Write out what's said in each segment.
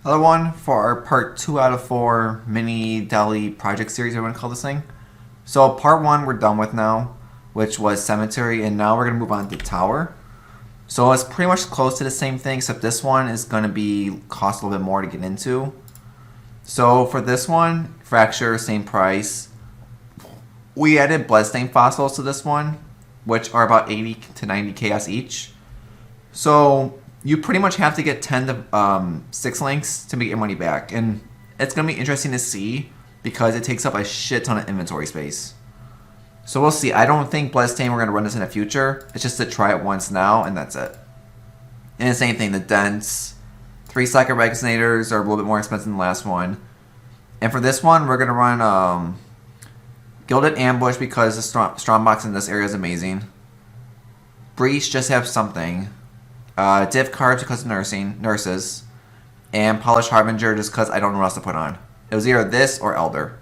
Another one for our part 2 out of 4 mini deli project series, I want to call this thing. So part 1 we're done with now, which was cemetery, and now we're going to move on to tower. So it's pretty much close to the same thing, except this one is going to be cost a little bit more to get into. So for this one, fracture, same price. We added bloodstain fossils to this one, which are about 80 to 90 chaos each. So you pretty much have to get 10 to 6 links to make your money back. And it's going to be interesting to see because it takes up a shit ton of inventory space. So we'll see. I don't think bloodstain we're going to run this in the future. It's just to try it once now and that's it. And the same thing, the dents. 3 cycle resonators are a little bit more expensive than the last one. And for this one, we're going to run Gilded Ambush because the strongbox in this area is amazing. Breach, just have something. Div Cards because of nurses. And Polished Harbinger just because I don't know what else to put on. It was either this or Elder.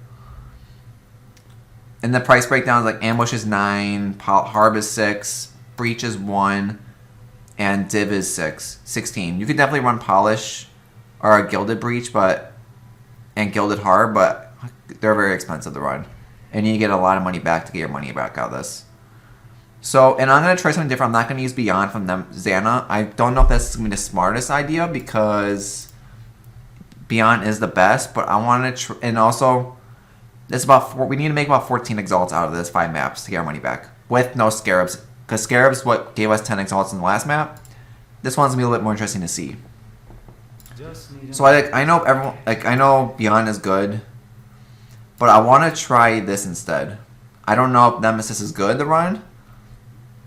And the price breakdown is like Ambush is 9, Harb is 6, Breach is 1, and Div is 16. You could definitely run Polish or a Gilded Breach and Gilded Harb, but they're very expensive to run. And you get a lot of money back to get your money back out of this. So, and I'm going to try something different. I'm not going to use Beyond from them, Xana. I don't know if that's going to be the smartest idea because Beyond is the best, but I want to and also it's we need to make about 14 exalts out of this 5 maps to get our money back with no scarabs, because scarabs is what gave us 10 exalts in the last map. This one's gonna be a little bit more interesting to see. So I know everyone I know Beyond is good, but I want to try this instead. I don't know if Nemesis is good to run,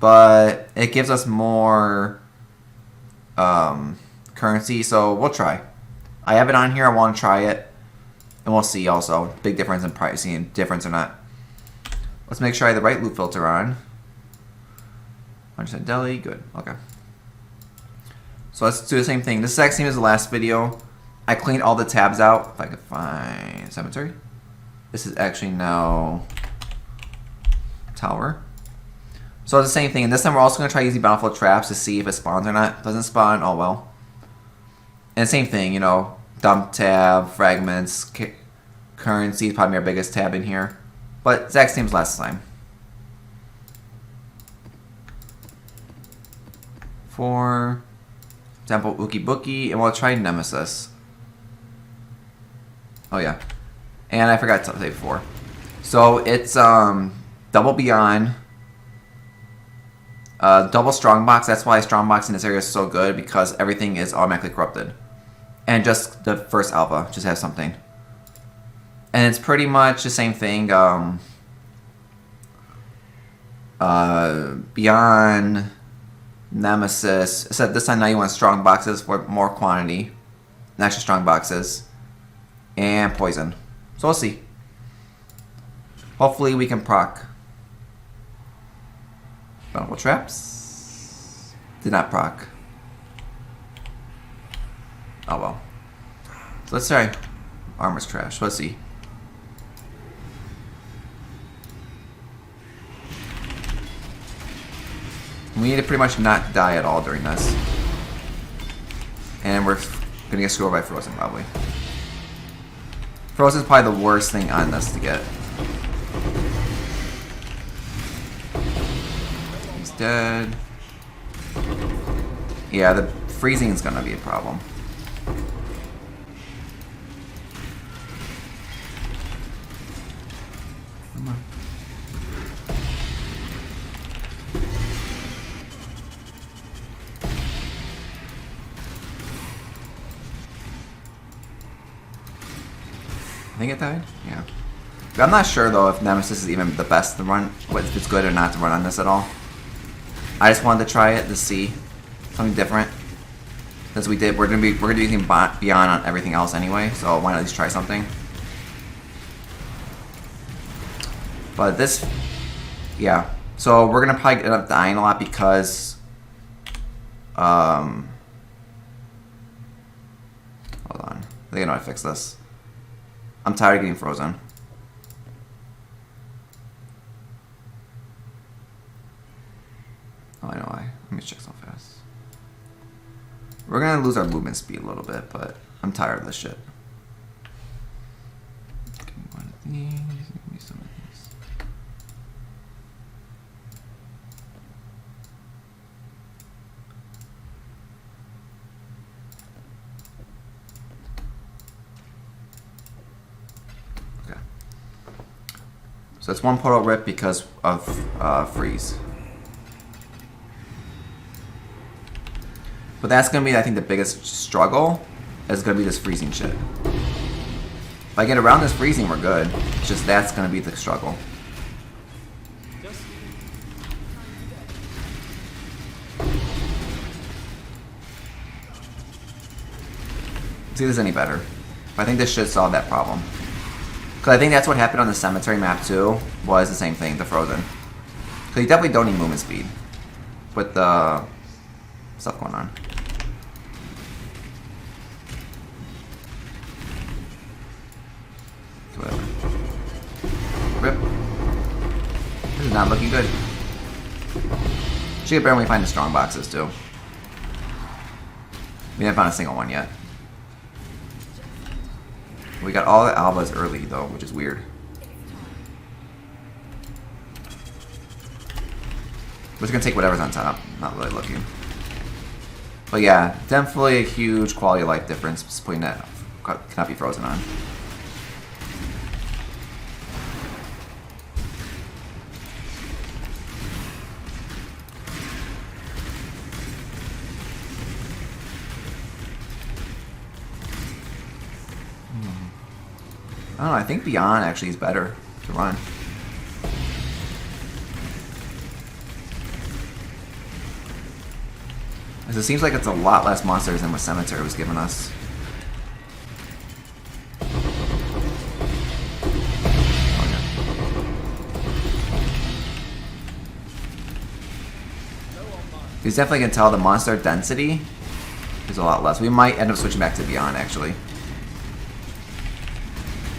but it gives us more currency, so we'll try. I have it on here. I want to try it. And we'll see also. Big difference in pricing, difference or not. Let's make sure I have the right loot filter on. 100% deli, good, okay. So let's do the same thing. This exact same as the last video. I cleaned all the tabs out. If I could find cemetery. This is actually now tower. So it's the same thing. And this time we're also going to try using bountiful traps to see if it spawns or not. Doesn't spawn, oh well. And same thing, you know. Dump tab, fragments, currency is probably our biggest tab in here. But exact same as last time. 4. Example, Ookie Bookie, and we'll try Nemesis. Oh yeah. And I forgot to say 4. So it's double Beyond. Double Strongbox, that's why Strongbox in this area is so good, because everything is automatically corrupted. And just the first alpha, just have something. And it's pretty much the same thing. Beyond Nemesis. Except this time now you want strong boxes for more quantity. Extra strong boxes. And poison. So we'll see. Hopefully we can proc. Bountiful traps. Did not proc. Oh well. So let's try. Armor's trash. Let's see. We need to pretty much not die at all during this. And we're gonna get screwed by Frozen probably. Frozen's probably the worst thing on this to get. He's dead. Yeah, the freezing is gonna be a problem. I think it died? Yeah. I'm not sure though if Nemesis is even the best to run, if it's good or not to run on this at all. I just wanted to try it to see something different. As we did, we're gonna be using Beyond on everything else anyway, so why not at least try something? But this, yeah. So we're gonna probably end up dying a lot because, hold on. I think I know how to fix this. I'm tired of getting frozen. Oh, I know why. Let me check so fast. We're gonna lose our movement speed a little bit, but I'm tired of this shit. Give me one of these. Give me some of these. Okay. So it's one portal rip because of freeze. But that's going to be, I think, the biggest struggle is going to be this freezing shit. If I get around this freezing, we're good. It's just that's going to be the struggle. See if there's any better. But I think this should solve that problem. Because I think that's what happened on the cemetery map too, was the same thing, the frozen. Because you definitely don't need movement speed with the stuff going on. Whatever. Rip. This is not looking good. Should get better when we find the strong boxes too. We haven't found a single one yet. We got all the albas early though, which is weird. We're just gonna take whatever's on top. Not really looking. But yeah, definitely a huge quality of life difference just putting that cannot be frozen on. I don't know, I think Beyond actually is better to run. As it seems like it's a lot less monsters than what Cemetery was giving us. You definitely can tell the monster density is a lot less. We might end up switching back to Beyond actually.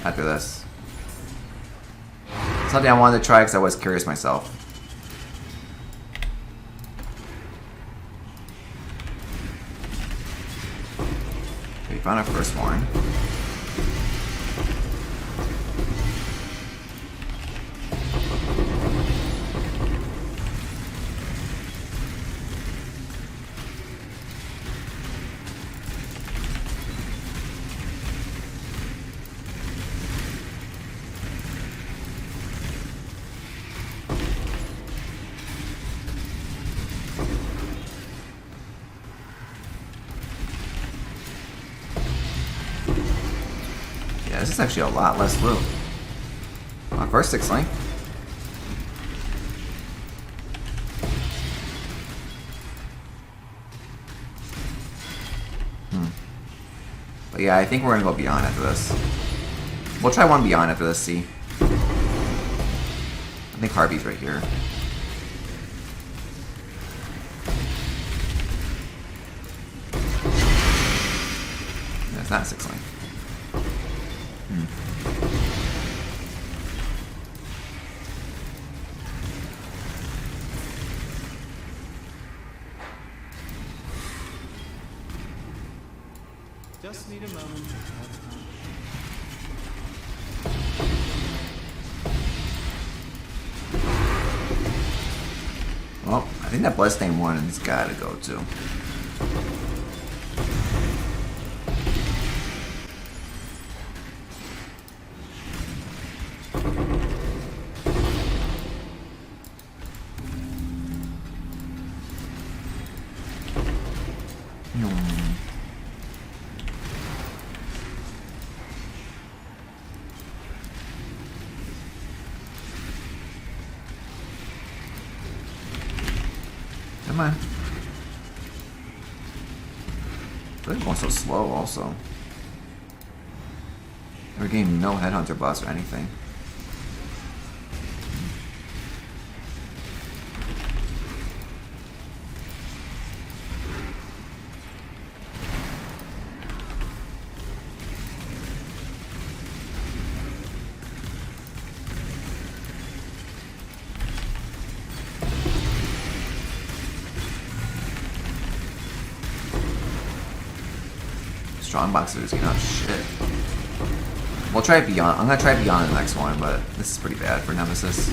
After this. Something I wanted to try because I was curious myself. We found our first one. This is actually a lot less loot. Our first 6 link. But yeah, I think we're gonna go Beyond after this. We'll try one Beyond after this, see. I think Harvey's right here. Yeah, it's not a 6 link. Just need a moment. Well, I think that bloodstain one has got to go too. Come on. They're going so slow also. We're getting no headhunter boss or anything. strong box losing. Oh shit. We'll try Beyond. I'm gonna try Beyond the next one, but this is pretty bad for Nemesis.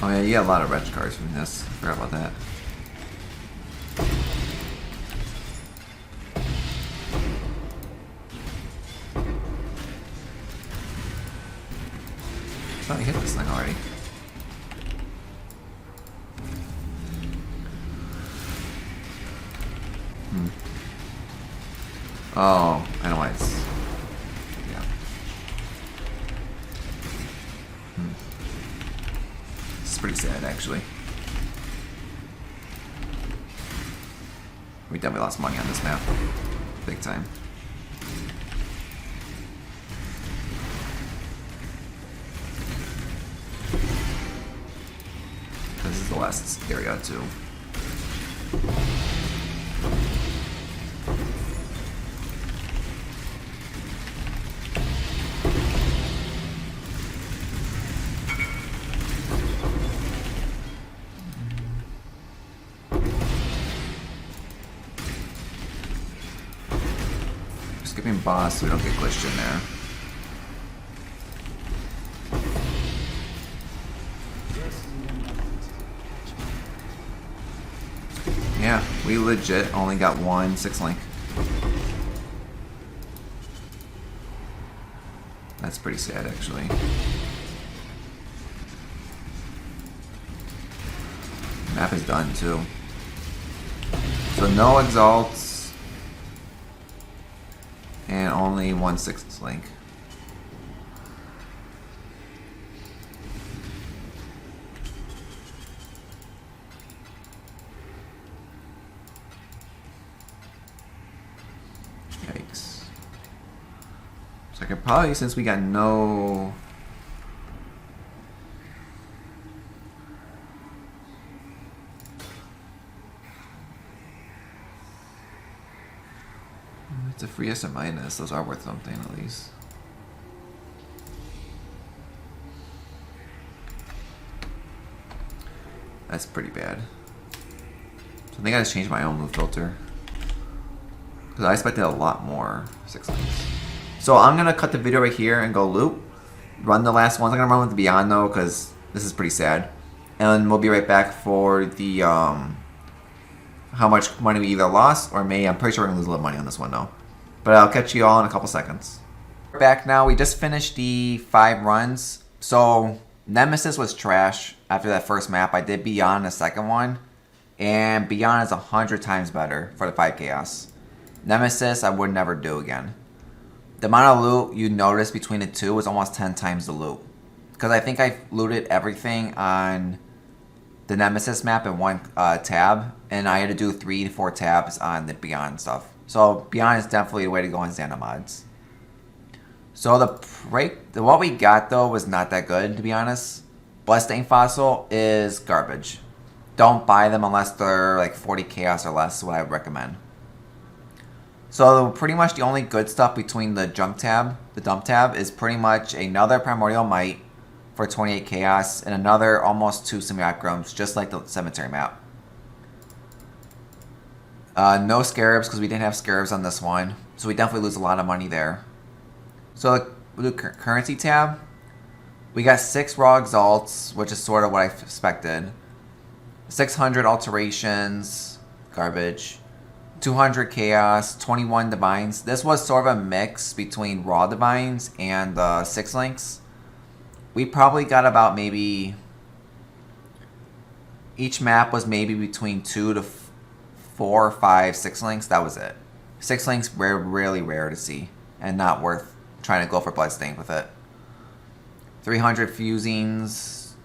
Oh yeah, you get a lot of wrench cards from this. I forgot about that. I thought I hit this thing already. Oh, I know why it's... Yeah. This is pretty sad, actually. We definitely lost money on this map. Big time. This is the last area, too. Skipping boss so we don't get glitched in there. Yeah, we legit only got one 6-link. That's pretty sad, actually. Map is done, too. So no exalts. And only one 6-link. Yikes. So I could probably, since we got no... It's a free S or minus. Those are worth something at least. That's pretty bad. So I think I just changed my own move filter. Because I expected a lot more 6-links. So I'm going to cut the video right here and go loop. Run the last ones. I'm going to run with the Beyond though because this is pretty sad. And we'll be right back for the how much money we either lost or may. I'm pretty sure we're going to lose a little money on this one though. But I'll catch you all in a couple seconds. We're back now. We just finished the 5 runs. So Nemesis was trash after that first map. I did Beyond the second one. And Beyond is 100 times better for the 5 chaos. Nemesis I would never do again. The amount of loot you notice between the two was almost 10 times the loot. Because I think I looted everything on the Nemesis map in one tab. And I had to do 3 to 4 tabs on the Beyond stuff. So Beyond is definitely the way to go on Xana mods. So what we got though was not that good, to be honest. Bloodstain fossil is garbage. Don't buy them unless they're like 40 chaos or less, is what I would recommend. So pretty much the only good stuff between the dump tab, is pretty much another primordial might for 28 chaos and another almost 2 simulacrums, just like the cemetery map. No scarabs because we didn't have scarabs on this one, so we definitely lose a lot of money there. So the currency tab, we got 6 raw exalts, which is sort of what I expected. 600 alterations, garbage. 200 chaos, 21 divines. This was sort of a mix between raw divines and 6-links. We probably got about maybe... Each map was maybe between 2 to 4 or 5 6-links. That was it. 6-links were really rare to see and not worth trying to go for bloodstain with it. 300 fusings.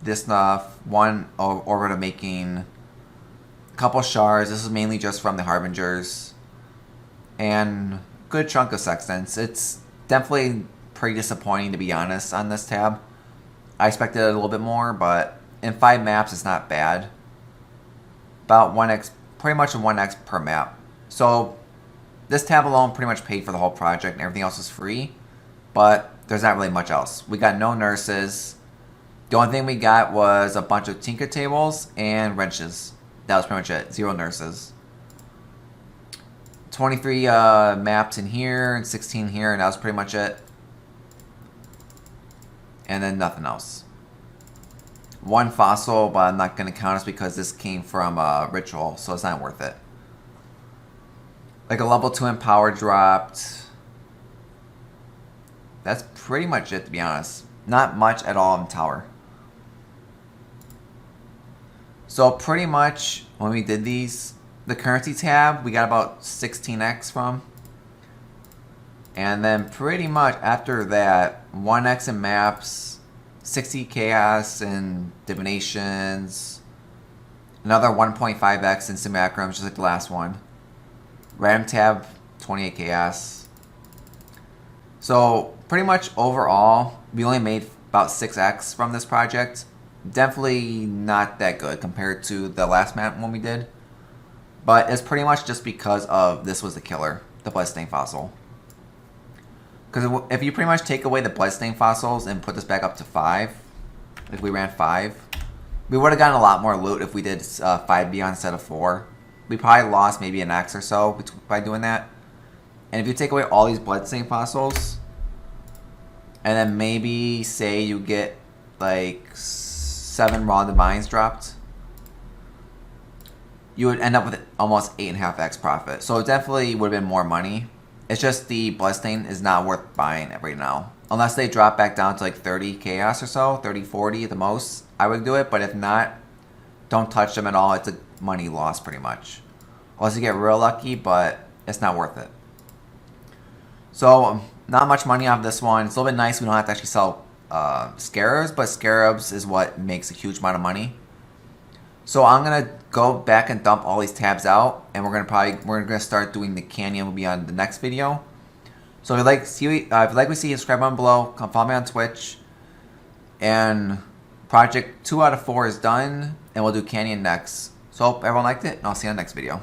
This stuff. 1 orbit of making Couple shards. This is mainly just from the Harbingers. And good chunk of sextants. It's definitely pretty disappointing, to be honest, on this tab. I expected a little bit more, but in 5 maps, it's not bad. About 1x, pretty much a 1x per map. So this tab alone pretty much paid for the whole project, and everything else is free. But there's not really much else. We got no nurses. The only thing we got was a bunch of tinker tables and wrenches. That was pretty much it. 0 nurses. 23 maps in here and 16 here, and that was pretty much it. And then nothing else. 1 fossil, but I'm not going to count it because this came from Ritual, so it's not worth it. Like a level 2 empower dropped. That's pretty much it, to be honest. Not much at all in Tower. So pretty much when we did these, the currency tab, we got about 16x from. And then pretty much after that, 1x in maps, 60 chaos in divinations, another 1.5x in simulacrums, just like the last one. Random tab, 28 chaos. So pretty much overall, we only made about 6x from this project. Definitely not that good compared to the last map one we did. But it's pretty much just because of this was the killer, the bloodstain fossil. Because if you pretty much take away the bloodstain fossils and put this back up to 5, if we ran 5, we would have gotten a lot more loot if we did 5 beyond instead of 4. We probably lost maybe an X or so by doing that. And if you take away all these bloodstain fossils, and then maybe say you get like 7 raw divines dropped, you would end up with almost 8.5x profit. So it definitely would have been more money. It's just the bloodstain is not worth buying right now. Unless they drop back down to like 30 chaos or so, 30, 40 at the most, I would do it. But if not, don't touch them at all. It's a money loss pretty much. Unless you get real lucky, but it's not worth it. So not much money off this one. It's a little bit nice we don't have to actually sell scarabs, but scarabs is what makes a huge amount of money. So I'm gonna go back and dump all these tabs out, and we're gonna start doing the canyon. Will be on the next video. So if you like what you see, subscribe down below. Come follow me on Twitch. And project 2 out of 4 is done, and we'll do canyon next. So hope everyone liked it, and I'll see you on the next video.